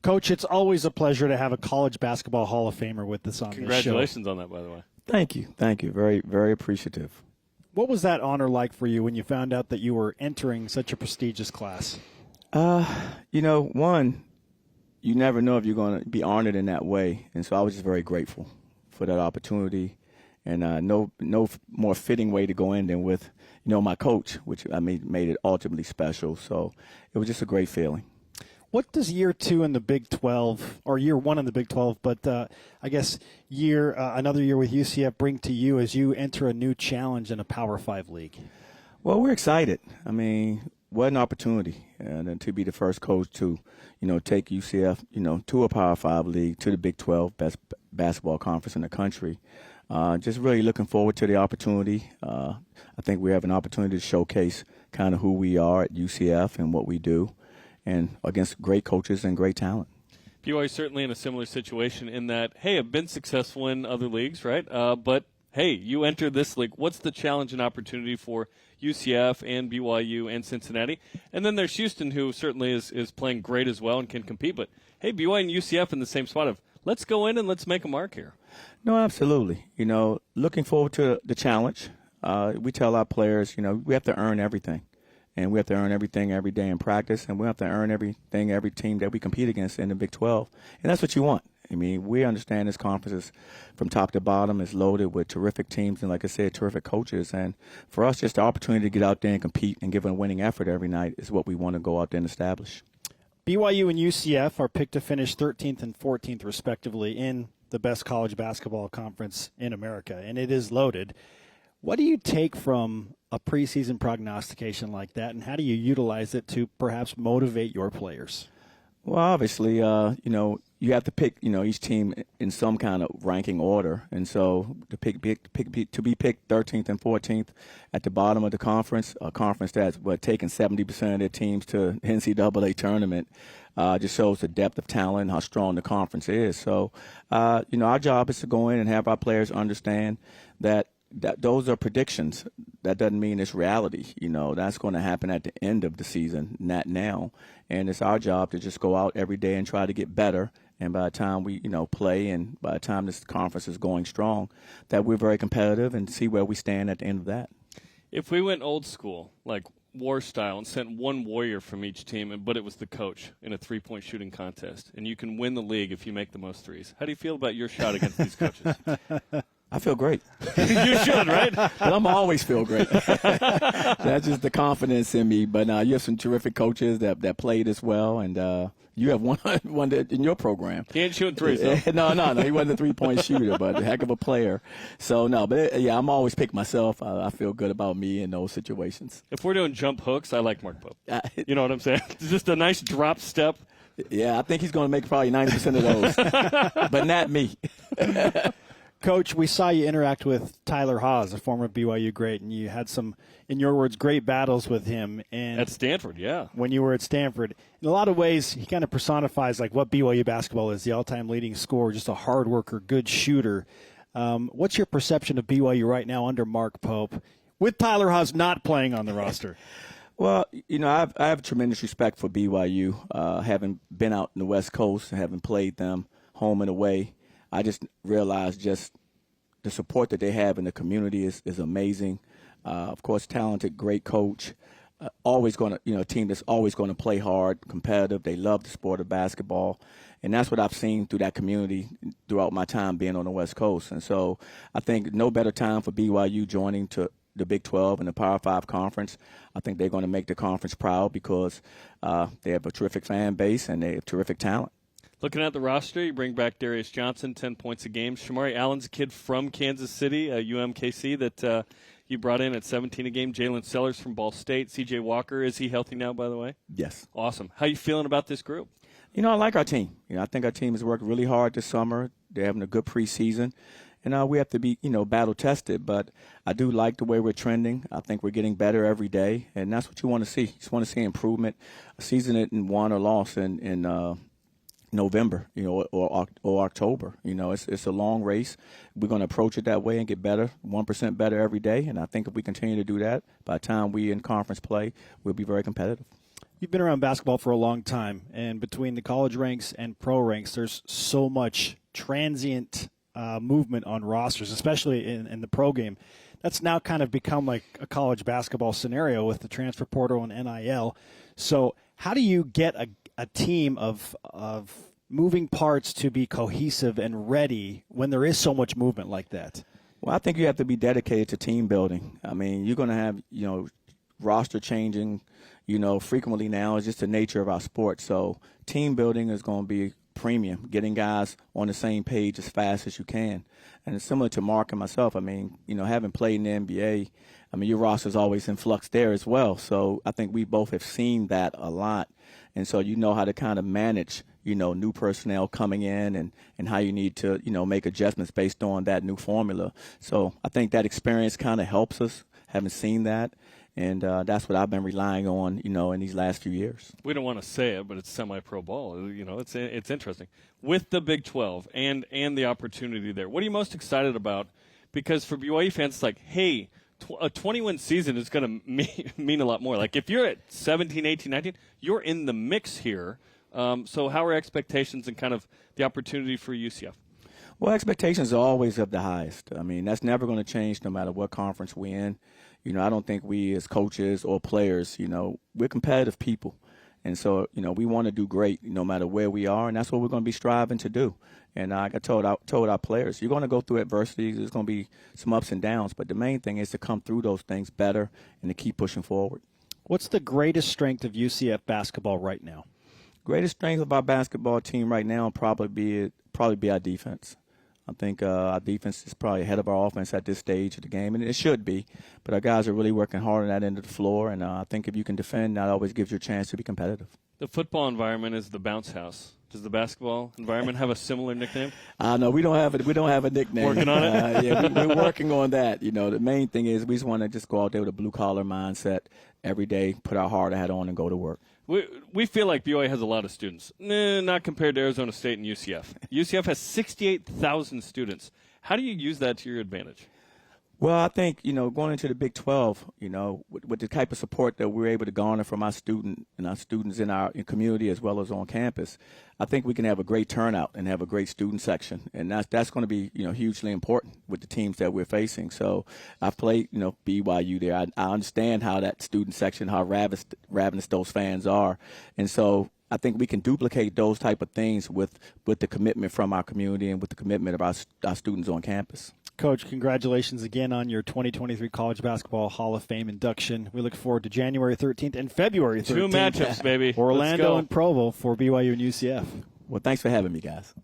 Coach, it's always a pleasure to have a college basketball Hall of Famer with us on this show. Congratulations on that, by the way. Thank you. Very, very appreciative. What was that honor like for you when you found out that you were entering such a prestigious class? One, you never know if you're going to be honored in that way. And so I was just very grateful for that opportunity. And no more fitting way to go in than with, my coach, which I made it ultimately special. So it was just a great feeling. What does year 2 in the Big 12, or year 1 in the Big 12, but I guess another year with UCF bring to you as you enter a new challenge in a Power 5 league? Well, we're excited. I mean, what an opportunity, and to be the first coach to, take UCF, to a Power 5 league, to the Big 12, best basketball conference in the country. Just really looking forward to the opportunity. I think we have an opportunity to showcase kind of who we are at UCF and what we do, and against great coaches and great talent. BYU is certainly in a similar situation in that, hey, I've been successful in other leagues, right? But, hey, you enter this league. What's the challenge and opportunity for UCF and BYU and Cincinnati? And then there's Houston, who certainly is playing great as well and can compete. But, hey, BYU and UCF in the same spot of, let's go in and let's make a mark here. No, absolutely. Looking forward to the challenge. We tell our players, we have to earn everything. And we have to earn everything every day in practice, and we have to earn everything, every team that we compete against in the Big 12. And that's what you want. I mean, we understand this conference is from top to bottom is loaded with terrific teams and, like I said, terrific coaches. And for us, just the opportunity to get out there and compete and give a winning effort every night is what we want to go out there and establish. BYU and UCF are picked to finish 13th and 14th, respectively, in the best college basketball conference in America, and it is loaded. What do you take from a preseason prognostication like that, and how do you utilize it to perhaps motivate your players? Well, obviously, you have to pick, each team in some kind of ranking order. And so to be picked 13th and 14th at the bottom of the conference, a conference that's taking 70% of their teams to the NCAA tournament, just shows the depth of talent and how strong the conference is. So, our job is to go in and have our players understand that those are predictions. That doesn't mean it's reality. That's going to happen at the end of the season, not now. And it's our job to just go out every day and try to get better. And by the time we, play, and by the time this conference is going strong, that we're very competitive and see where we stand at the end of that. If we went old school, like war style, and sent one warrior from each team, but it was the coach in a three-point shooting contest, and you can win the league if you make the most threes, how do you feel about your shot against these coaches? I feel great. You should, right? But I'm always feel great. That's just the confidence in me. But you have some terrific coaches that played as well, and you have one in your program. He ain't shooting threes, though. No. He wasn't a three-point shooter, but a heck of a player. So, no, but, I'm always picking myself. I feel good about me in those situations. If we're doing jump hooks, I like Mark Pope. You know what I'm saying? It's just a nice drop step. Yeah, I think he's going to make probably 90% of those, but not me. Coach, we saw you interact with Tyler Haws, a former BYU great, and you had some, in your words, great battles with him. And at Stanford, yeah. When you were at Stanford. In a lot of ways, he kind of personifies like what BYU basketball is, the all-time leading scorer, just a hard worker, good shooter. What's your perception of BYU right now under Mark Pope, with Tyler Haws not playing on the roster? Well, I have tremendous respect for BYU, having been out in the West Coast, having played them home and away. I just realized just the support that they have in the community is amazing. Of course, talented, great coach. Always going to, a team that's always going to play hard, competitive. They love the sport of basketball. And that's what I've seen through that community throughout my time being on the West Coast. And so I think no better time for BYU joining to the Big 12 and the Power 5 conference. I think they're going to make the conference proud because they have a terrific fan base and they have terrific talent. Looking at the roster, you bring back Darius Johnson, 10 points a game. Shamari Allen's a kid from Kansas City, UMKC, that you brought in at 17 a game. Jalen Sellers from Ball State. C.J. Walker, is he healthy now, by the way? Yes. Awesome. How you feeling about this group? I like our team. I think our team has worked really hard this summer. They're having a good preseason. And we have to be, battle-tested. But I do like the way we're trending. I think we're getting better every day. And that's what you want to see. You just want to see improvement. A season it in won or lost in November, or October. It's a long race. We're going to approach it that way and get better, 1% better every day. And I think if we continue to do that, by the time we in conference play, we'll be very competitive. You've been around basketball for a long time, and between the college ranks and pro ranks, there's so much transient movement on rosters, especially in the pro game. That's now kind of become like a college basketball scenario with the transfer portal and NIL. So how do you get a team of moving parts to be cohesive and ready when there is so much movement like that? Well, I think you have to be dedicated to team building. I mean, you're going to have, roster changing, frequently now. It's just the nature of our sport. So team building is going to be premium, getting guys on the same page as fast as you can. And it's similar to Mark and myself. I mean, having played in the NBA, your roster is always in flux there as well. So I think we both have seen that a lot. And so you know how to kind of manage, new personnel coming in and how you need to, make adjustments based on that new formula. So I think that experience kind of helps us, having seen that. And that's what I've been relying on, in these last few years. We don't want to say it, but it's semi-pro ball. It's interesting. With the Big 12 and the opportunity there, what are you most excited about? Because for BYU fans, it's like, hey, a 20-win season is going to mean a lot more. Like if you're at 17, 18, 19, you're in the mix here. So how are expectations and kind of the opportunity for UCF? Well, expectations are always of the highest. I mean, that's never going to change no matter what conference we're in. I don't think we as coaches or players, we're competitive people. And so, we want to do great no matter where we are, and that's what we're going to be striving to do. And like I told our players, you're going to go through adversity. There's going to be some ups and downs, but the main thing is to come through those things better and to keep pushing forward. What's the greatest strength of UCF basketball right now? Greatest strength of our basketball team right now would probably be our defense. I think our defense is probably ahead of our offense at this stage of the game, and it should be. But our guys are really working hard on that end of the floor, and I think if you can defend, that always gives you a chance to be competitive. The football environment is the bounce house. Does the basketball environment have a similar nickname? No, we don't have it. We don't have a nickname. Working on it? Yeah, we're working on that. The main thing is we just want to just go out there with a blue-collar mindset every day, put our hard hat on, and go to work. We feel like BYU has a lot of students. Not compared to Arizona State and UCF. UCF has 68,000 students. How do you use that to your advantage? Well, I think, going into the Big 12, with the type of support that we're able to garner from our students in our community as well as on campus, I think we can have a great turnout and have a great student section. And that's going to be, hugely important with the teams that we're facing. So I've played, BYU there. I understand how that student section, how ravenous those fans are. And so I think we can duplicate those type of things with the commitment from our community and with the commitment of our students on campus. Coach, congratulations again on your 2023 College Basketball Hall of Fame induction. We look forward to January 13th and February 13th. Two matchups, baby. Orlando and Provo for BYU and UCF. Well, thanks for having me, guys.